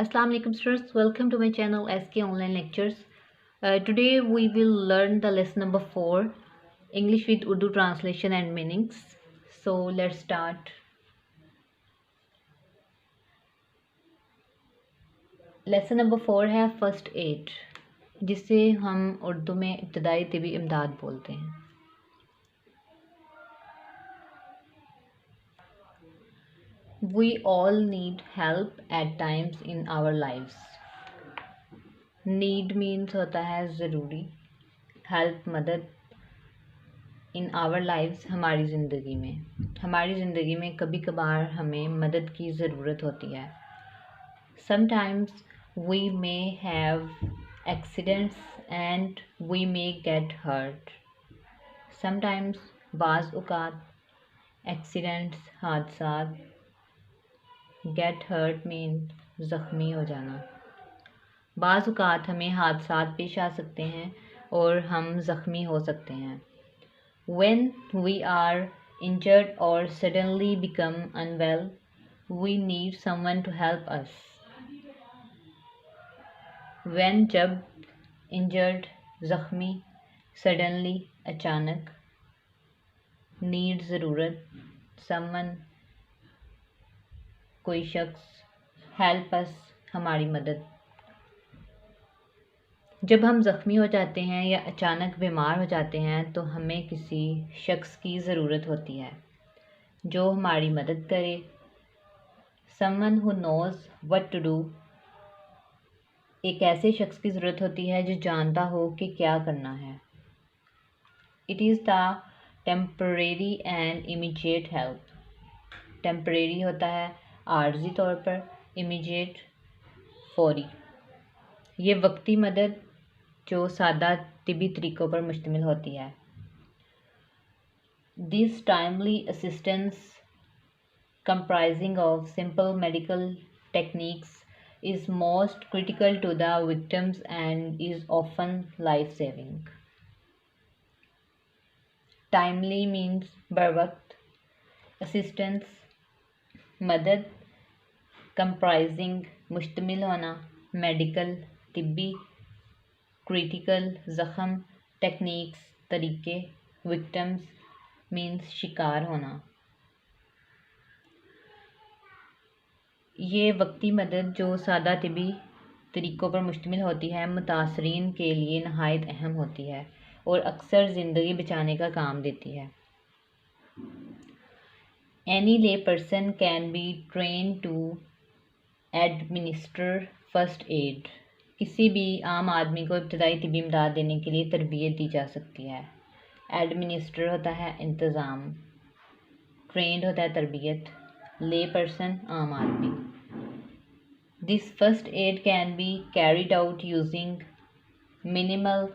Assalamu alaikum students, welcome to my channel SK Online Lectures. Today we will learn the lesson number 4, English with Urdu translation and meanings. So let's start. Lesson number 4 है first add, जिसे हम उर्दू में इब्तदाई तिबी इमदाद बोलते हैं। We all need help at times in our lives. Need means होता है ज़रूरी, हेल्प मदद, इन आवर लाइव्स हमारी ज़िंदगी में कभी कभार हमें मदद की ज़रूरत होती है। Sometimes we may have accidents and we may get hurt. Sometimes बाज़ औक़ात एक्सीडेंट्स हादसात, गेट हर्ट मीन ज़ख्मी हो जाना। बाज़ औक़ात हमें हादसात पेश आ सकते हैं और हम ज़ख्मी हो सकते हैं। When we are injured or suddenly become unwell, we need someone to help us. When जब, injured ज़ख्मी, suddenly अचानक, need ज़रूरत, someone कोई शख्स, help us हमारी मदद। जब हम ज़ख्मी हो जाते हैं या अचानक बीमार हो जाते हैं तो हमें किसी शख्स की ज़रूरत होती है जो हमारी मदद करे। Someone who knows what to do, एक ऐसे शख्स की ज़रूरत होती है जो जानता हो कि क्या करना है। It is the temporary and immediate help. Temporary होता है आर्जी तौर पर, इमीडिएट फौरी। ये वक्ती मदद जो सादा तिबी तरीक़ों पर मुश्तमिल होती है। This timely assistance comprising of simple medical techniques is most critical to the victims and is often life-saving. Timely means बरवक्त, assistance मदद, comprising मुश्तमिल होना, medical तिब्बी, क्रिटिकल ज़ख़म, टेक्निक्स तरीके, विक्टिम्स मीन्स शिकार होना। ये वक्ती मदद जो सादा तिबी तरीक़ों पर मुश्तमिल होती है मुतासरीन के लिए नहायत अहम होती है और अक्सर ज़िंदगी बचाने का काम देती है। Any lay person can be trained to administer first aid. किसी भी आम आदमी को इब्तदाई तिबी इमदाद देने के लिए तरबियत दी जा सकती है। एडमिनिस्टर होता है इंतज़ाम, ट्रेंड होता है तरबियत, ले पर्सन आम आदमी। This first aid can be carried out using minimal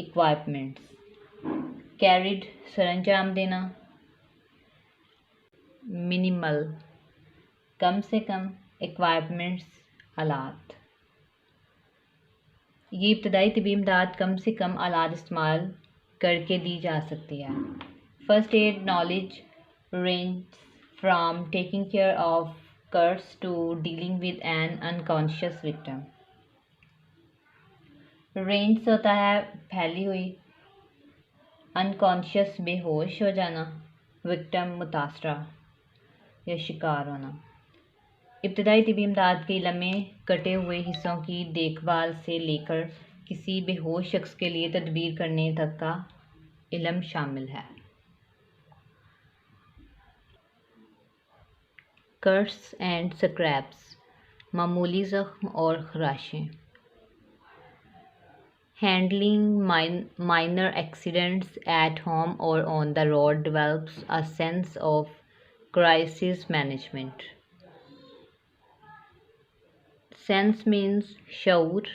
equipments. Carried सरंजाम देना, मिनिमल कम से कम, इक्वाइपमेंट्स आलात। ये इब्तदाई तिबी इमदाद कम से कम आलात इस्तेमाल करके दी जा सकती है। First aid knowledge range from taking care of cuts to dealing with an unconscious victim. Range होता है फैली हुई, अनकॉन्शियस बेहोश हो जाना, विक्टिम मुतासरा या शिकार होना। इब्तदाई तिबी इमदाद के इल्म में कटे हुए हिस्सों की देखभाल से लेकर किसी बेहोश शख्स के लिए तदबीर करने तक का इल्म शामिल है। कर्स एंड स्क्रैप्स, मामूली ज़ख्म और खराशें। Handling minor accidents at home और on the road develops a sense of crisis management. Sense means शऊर,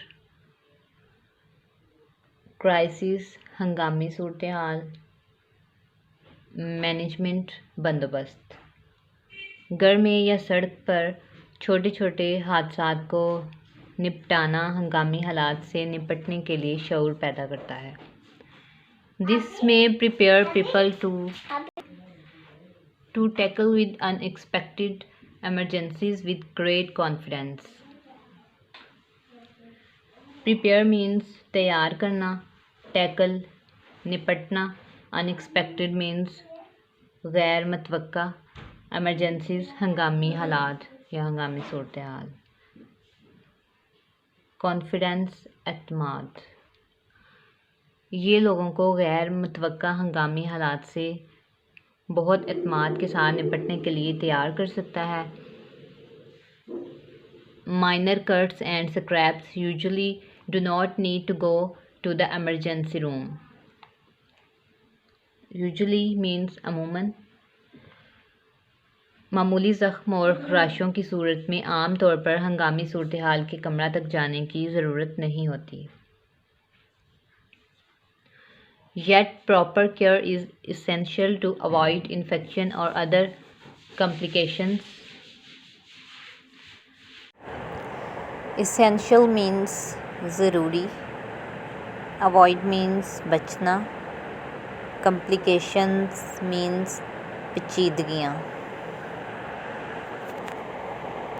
क्राइसिस हंगामी सूरत हाल, मैनेजमेंट बंदोबस्त। घर में या सड़क पर छोटे छोटे हादसात को निपटाना हंगामी हालात से निपटने के लिए शऊर पैदा करता है। दिस में prepare people to tackle with unexpected emergencies with great confidence. Prepare means तैयार करना, टैकल निपटना, अनएक्सपेक्टेड मीन्स गैर मुतवक्का, एमरजेंसीज हंगामी हालात या हंगामी सूरत हाल, कॉन्फिडेंस एतमाद, ये लोगों को गैर मुतवक्का हंगामी हालात से बहुत एतमाद के साथ निपटने के लिए तैयार कर सकता है। Minor cuts and scrapes usually do not need to go to the emergency room. Usually means अमूमन। मामूली ज़ख्म और खराशों की सूरत में आम तौर पर हंगामी सूरत हाल के कमरा तक जाने की ज़रूरत नहीं होती। Yet proper care is essential to avoid infection or other complications. Essential means ज़रूरी, avoid means बचना, complications means पेचीदगियाँ।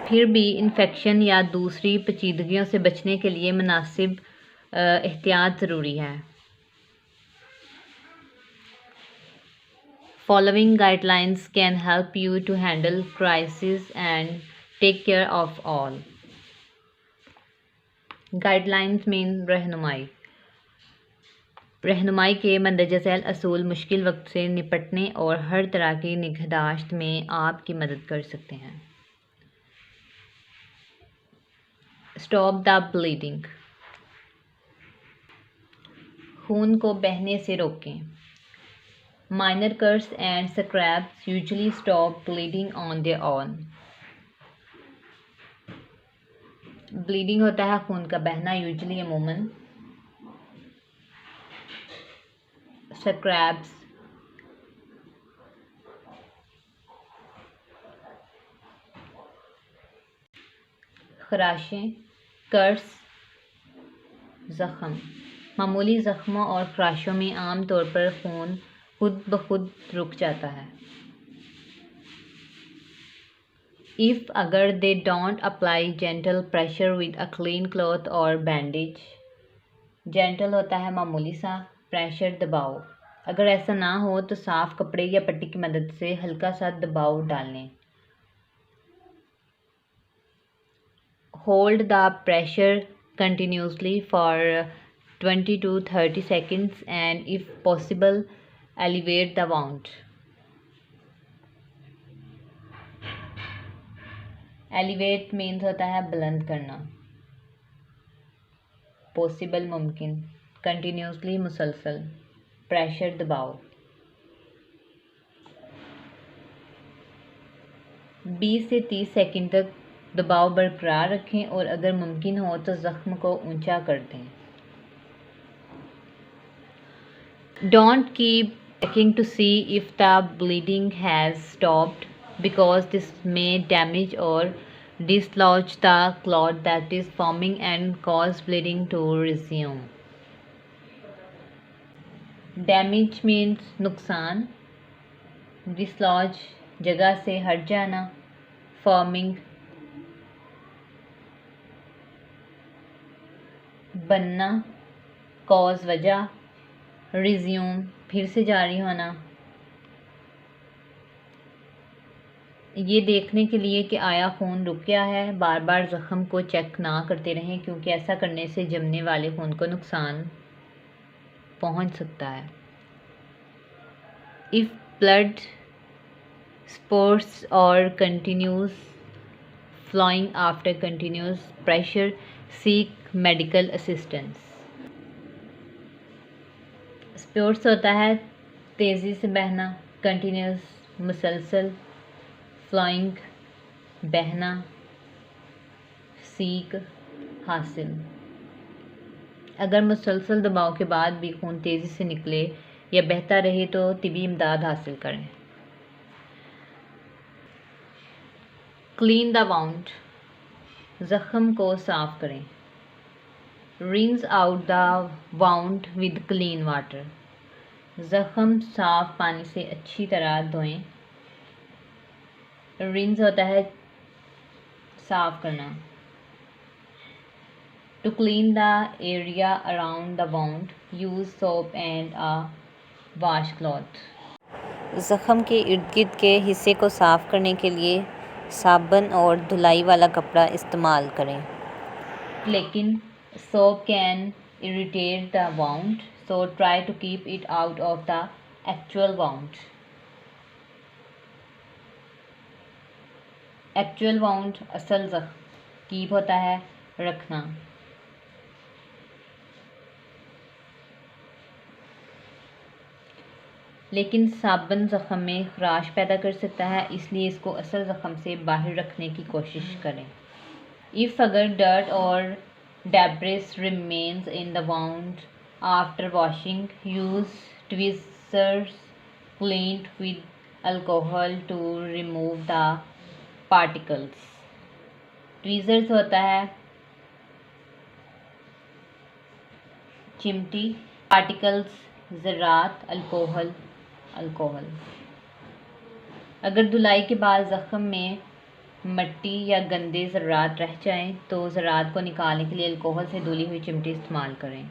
फिर भी इन्फेक्शन या दूसरी पेचीदगियों से बचने के लिए मुनासिब एहतियात ज़रूरी है। Following guidelines can help you to handle crisis and take care of all. Guidelines mean रहनुमाई। रहनुमाई के मंदरजा झैल असूल मुश्किल वक्त से निपटने और हर तरह की निगहदाश्त में आपकी मदद कर सकते हैं। Stop the bleeding. खून को बहने से रोकें। Minor cuts and scrapes usually stop bleeding on their own. Bleeding होता है खून का बहना, यूजली अमूमन। Scrapes खराशें, कर्स ज़ख्म। मामूली ज़ख्मों और खराशों में आम तौर पर खून खुद ब खुद रुक जाता है। If अगर they don't apply gentle pressure with a clean cloth or bandage. Gentle होता है मामूली सा, प्रेशर दबाव। अगर ऐसा ना हो तो साफ कपड़े या पट्टी की मदद से हल्का सा दबाव डालें। Hold the pressure continuously for 20 to 30 seconds and if possible elevate the wound. Elevate means होता है बुलंद करना। Possible मुमकिन, continuously मुसलसल, प्रेशर दबाव। 20 से 30 सेकंड तक दबाव बरकरार रखें और अगर मुमकिन हो तो ज़ख्म को ऊंचा कर दें। Don't keep checking to see if the bleeding has stopped because this may damage or dislodge the clot that is forming and cause bleeding to resume. Damage means नुकसान, dislodge जगह से हट जाना, forming बनना, cause वजह, resume फिर से जारी होना। ये देखने के लिए कि आया खून रुक गया है, बार बार ज़ख्म को चेक ना करते रहें क्योंकि ऐसा करने से जमने वाले खून को नुकसान पहुंच सकता है। If blood spurts or continues flowing after continuous pressure, seek medical assistance. Spurts होता है तेज़ी से बहना, continuous मुसलसल, flowing बहना, seek हासिल। अगर मुसलसल दबाव के बाद भी खून तेज़ी से निकले या बहता रहे तो तिबी इमदाद हासिल करें। क्लीन द वाउंड, ज़ख्म को साफ करें। Rinse out the wound with clean water, ज़ख्म साफ पानी से अच्छी तरह धोएं। रिंस होता है साफ करना। To clean the area around the wound, use soap and a washcloth. ज़ख़म के इर्द गिर्द के हिस्से को साफ़ करने के लिए साबुन और धुलाई वाला कपड़ा इस्तेमाल करें। लेकिन soap can irritate the wound, so try to keep it out of the actual wound. Actual wound असल ज़ख़म कीप होता है रखना। लेकिन साबुन ज़ख़म में खराश पैदा कर सकता है, इसलिए इसको असल ज़ख़म से बाहर रखने की कोशिश करें। इफ़ अगर डर्ट और debris remains in the wound after washing, use tweezers cleaned with alcohol to remove the particles. Tweezers होता है चिमटी, पार्टिकल्स ज़रात, अल्कोहल। अगर धुलाई के बाद ज़ख़म में मिट्टी या गंदे ज़रात रह जाएं तो ज़रात को निकालने के लिए अल्कोहल से धुली हुई चिमटी इस्तेमाल करें।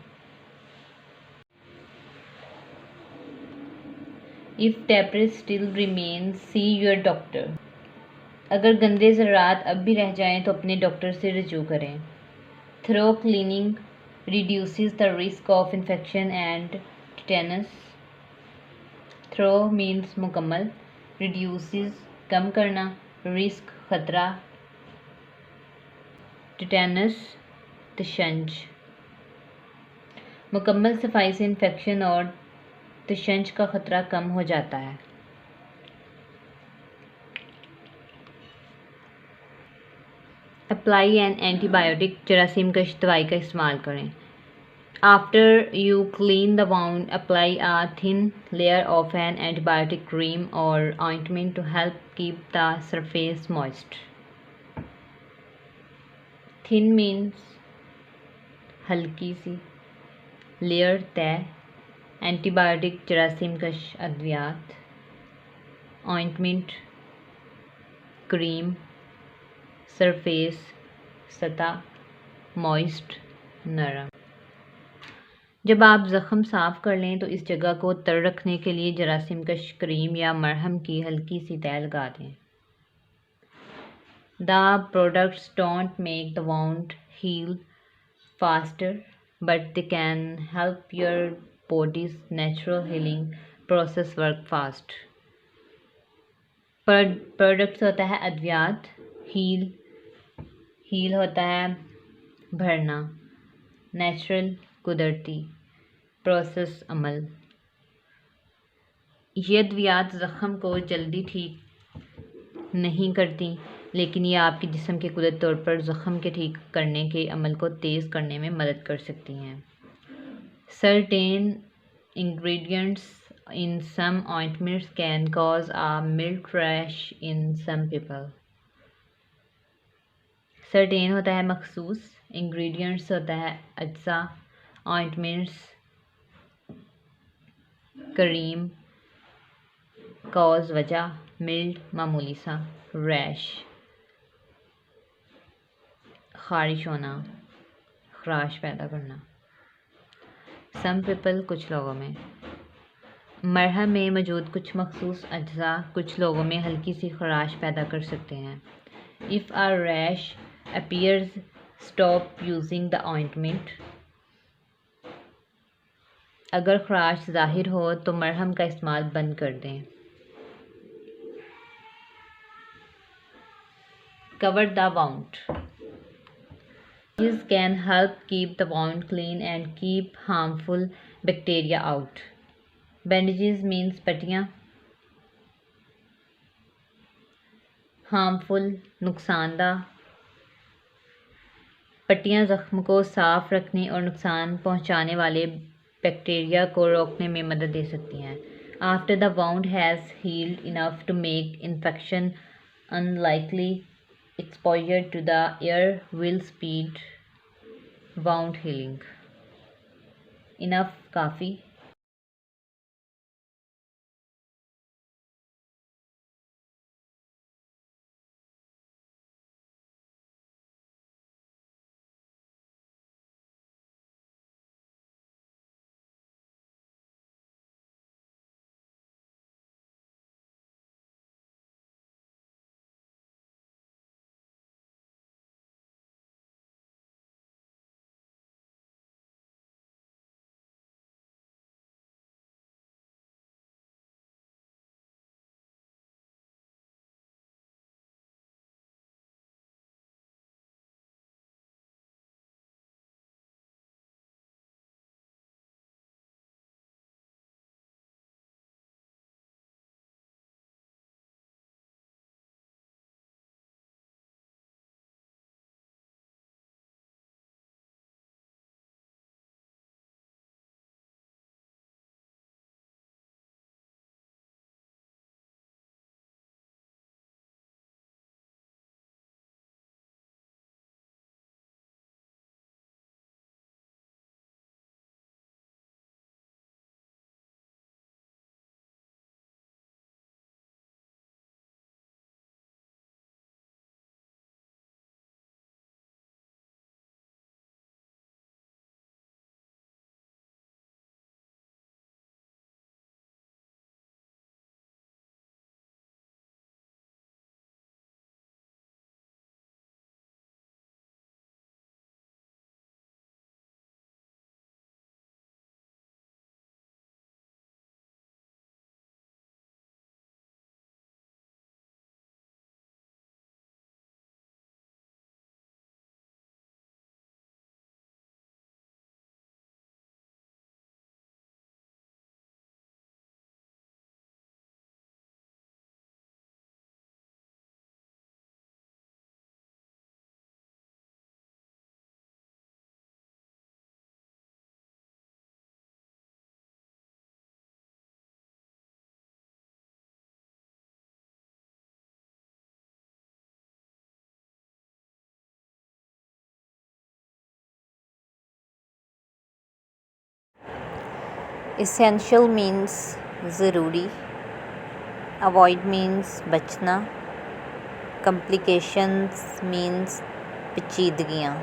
If debris still remains, see your doctor. अगर गंदे ज़रात अब भी रह जाएं तो अपने डॉक्टर से रजू करें। Thorough cleaning reduces the risk of infection and tetanus. Thorough means मुकम्मल, reduces कम करना, रिस्क ख़तरा, टिटेनस तशंज। मुकम्मल सफाई से इन्फेक्शन और तशंज का ख़तरा कम हो जाता है। अप्लाई एन एंटीबायोटिक, जरासीम कश दवाई का इस्तेमाल करें। After you clean the wound, apply a thin layer of an antibiotic cream or ointment to help keep the surface moist. Thin means हल्की सी, layer तय, antibiotic जरासीम कश अद्वियात, ointment cream, surface सतह, moist नरम। जब आप ज़ख़म साफ़ कर लें तो इस जगह को तर रखने के लिए जरासीम कश क्रीम या मरहम की हल्की सी तह लगा दें। The products don't make the wound heal faster but they can help your body's natural healing process work fast. Products होता है अद्वियात, हील होता है भरना, नेचुरल कुदरती, प्रोसेस अमल। ये अद्वियात ज़ख़म को जल्दी ठीक नहीं करती, लेकिन ये आपके जिस्म के कुदरती तौर पर ज़ख़म के ठीक करने के अमल को तेज़ करने में मदद कर सकती हैं। Certain ingredients in some ointments can cause a mild rash in some people. Certain होता है मखसूस, इंग्रेडिएंट्स होता है अज्जा, ऑइंटमेंट्स क्रीम, कॉज वजह, मिल्ड मामूली सा, रैश ख़ारिश होना, खराश पैदा करना। सम पीपल कुछ लोगों में। मरहम में मौजूद कुछ मखसूस अज्जा कुछ लोगों में हल्की सी खराश पैदा कर सकते हैं। If a rash appears, stop using the ointment. अगर खराश ज़ाहिर हो तो मरहम का इस्तेमाल बंद कर दें। Cover the wound. This can help keep the wound clean and keep harmful bacteria out. Bandages means पट्टियाँ, harmful नुकसानदा। पट्टियाँ ज़ख़्म को साफ़ रखने और नुकसान पहुँचाने वाले बैक्टीरिया को रोकने में मदद दे सकती हैं। After the wound has healed enough to make infection unlikely, exposure to the air will speed wound healing. Enough काफ़ी। Essential means ज़रूरी, avoid means बचना, complications means पेचीदगियाँ।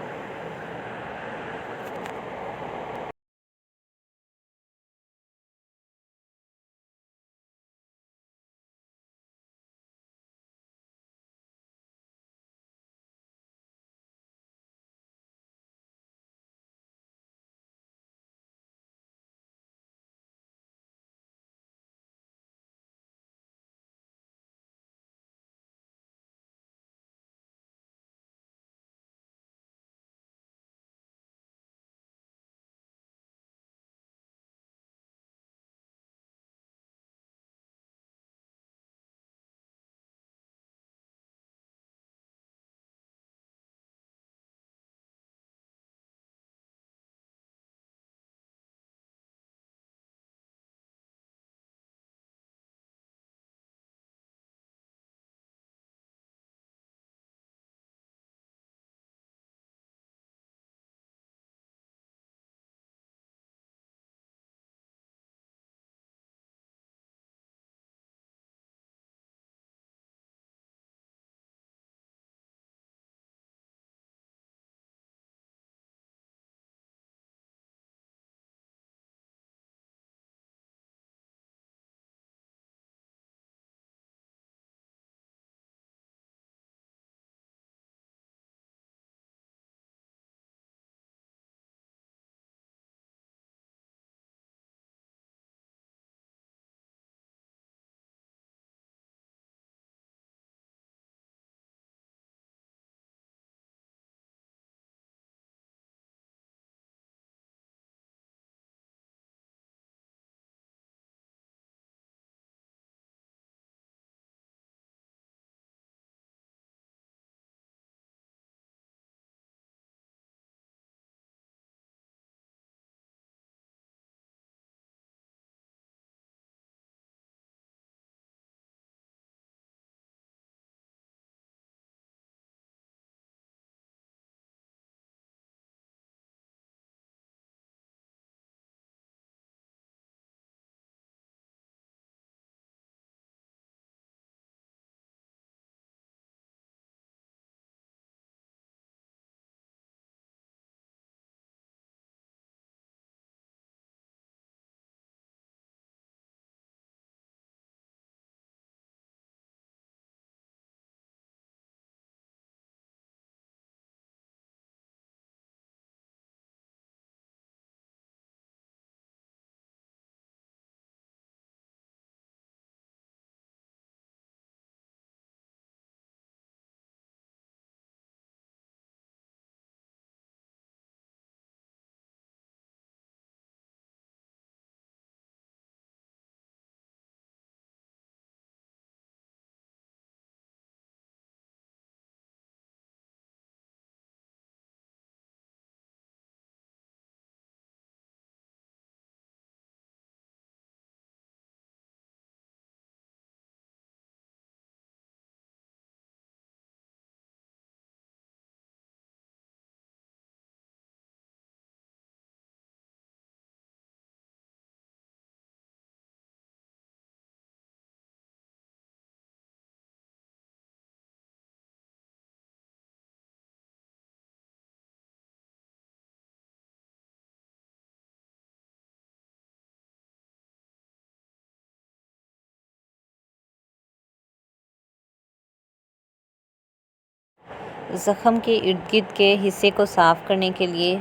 ज़ख़म के इर्द गिर्द के हिस्से को साफ़ करने के लिए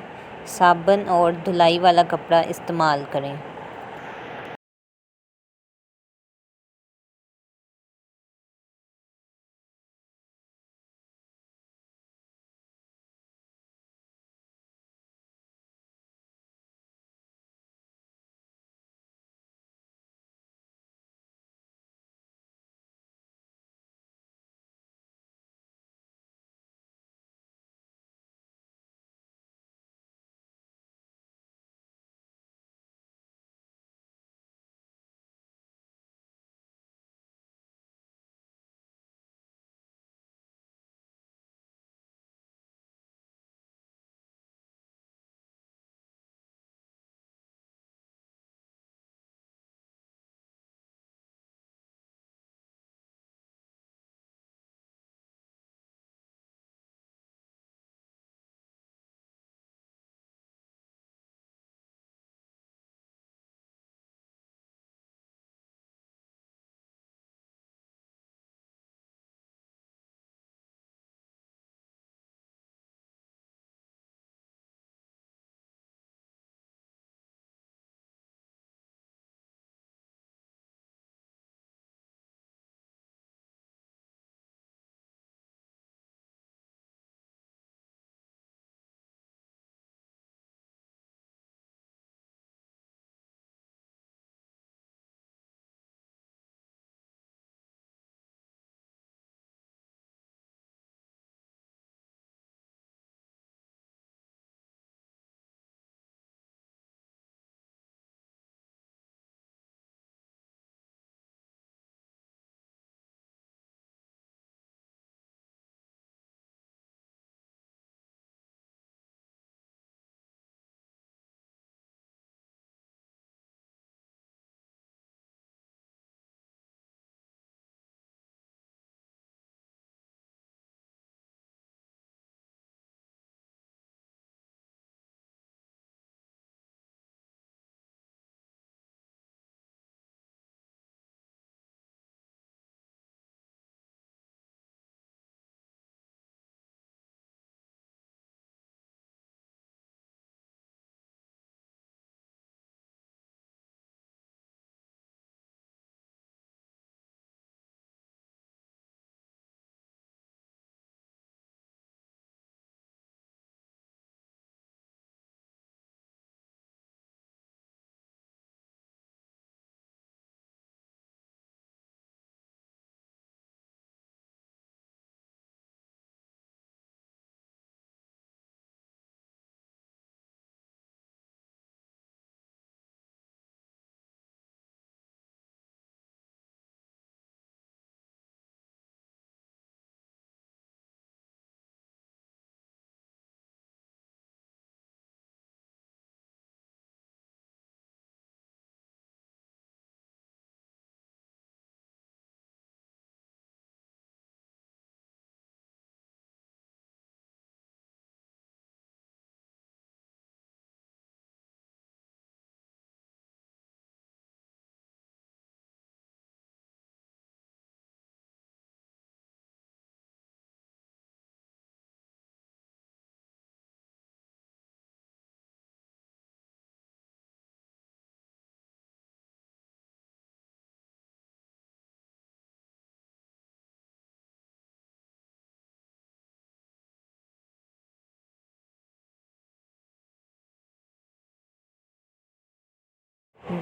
साबुन और धुलाई वाला कपड़ा इस्तेमाल करें।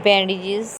बैंडेजेस